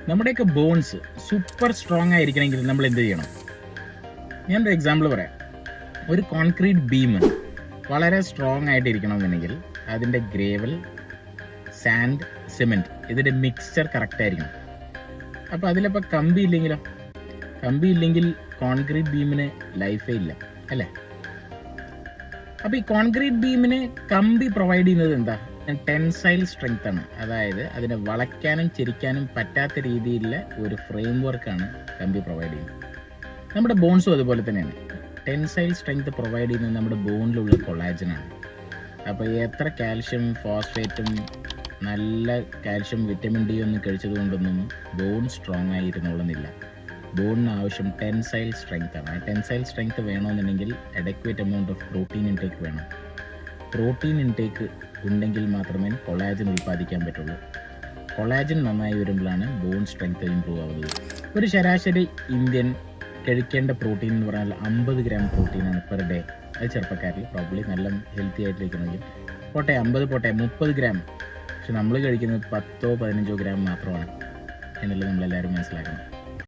നമ്മുടെയൊക്കെ bones super strong ആയിരിക്കണമെങ്കിൽ നമ്മൾ എന്ത് ചെയ്യണം? ഞാനൊരു എക്സാമ്പിൾ പറയാം. ഒരു കോൺക്രീറ്റ് ബീം വളരെ സ്ട്രോങ് ആയിട്ട് ഇരിക്കണമെന്നുണ്ടെങ്കിൽ അതിൻ്റെ ഗ്രേവൽ, സാൻഡ്, സിമെൻറ്റ് ഇതിൻ്റെ മിക്സ്ചർ കറക്റ്റ് ആയിരിക്കണം. അപ്പോൾ അതിലിപ്പോൾ കമ്പി ഇല്ലെങ്കിൽ കോൺക്രീറ്റ് ബീമിന് ലൈഫേ ഇല്ല, അല്ലേ? അപ്പോൾ ഈ കോൺക്രീറ്റ് ബീമിന് കമ്പി പ്രൊവൈഡ് ചെയ്യുന്നത് എന്താ? ടെൻസൈൽ സ്ട്രെങ്ത് ആണ്. അതായത് അതിനെ വളയ്ക്കാനും ചെരിക്കാനും പറ്റാത്ത രീതിയിലുള്ള ഒരു ഫ്രെയിം വർക്കാണ് കമ്പി പ്രൊവൈഡ് ചെയ്യുന്നത്. നമ്മുടെ ബോൺസും അതുപോലെ തന്നെയാണ്. ടെൻസൈൽ സ്ട്രെങ്ത് പ്രൊവൈഡ് ചെയ്യുന്നത് നമ്മുടെ ബോണിലുള്ള കൊളാജനാണ്. അപ്പോൾ എത്ര കാൽഷ്യം, ഫോസ്ഫേറ്റും നല്ല കാൽഷ്യം, വിറ്റമിൻ ഡി ഒന്നും കഴിച്ചതുകൊണ്ടൊന്നും ബോൺ സ്ട്രോങ് ആയിരുന്നോളുന്നില്ല. ബോണിന് ആവശ്യം ടെൻസൈൽ സ്ട്രെങ്ത് ആണ്. ടെൻസൈൽ സ്ട്രെങ്ത് വേണമെന്നുണ്ടെങ്കിൽ അഡക്വേറ്റ് എമൗണ്ട് ഓഫ് പ്രോട്ടീൻ ഇൻടേക്ക് വേണം. പ്രോട്ടീൻ ഇൻടേക്ക് ഉണ്ടെങ്കിൽ മാത്രമേ കൊളാജൻ ഉൽപ്പാദിക്കാൻ പറ്റുള്ളൂ. കൊളാജൻ നന്നായി വരുമ്പോഴാണ് ബോൺ സ്ട്രെങ്ത് ഇമ്പ്രൂവ് ആവുന്നത്. ഒരു ശരാശരി ഇന്ത്യൻ കഴിക്കേണ്ട പ്രോട്ടീൻ എന്ന് പറഞ്ഞാൽ 50 ഗ്രാം പ്രോട്ടീനാണ് പെർ ഡേ. അത് ചെറുപ്പക്കാരിൽ പ്രോബ്ലി നല്ല ഹെൽത്തി ആയിട്ടിരിക്കണമെങ്കിൽ പോട്ടെ 50 പോട്ടെ 30 ഗ്രാം. പക്ഷെ നമ്മൾ കഴിക്കുന്നത് 10-15 ഗ്രാം മാത്രമാണ് എന്നുള്ളത് നമ്മളെല്ലാവരും മനസ്സിലാക്കണം.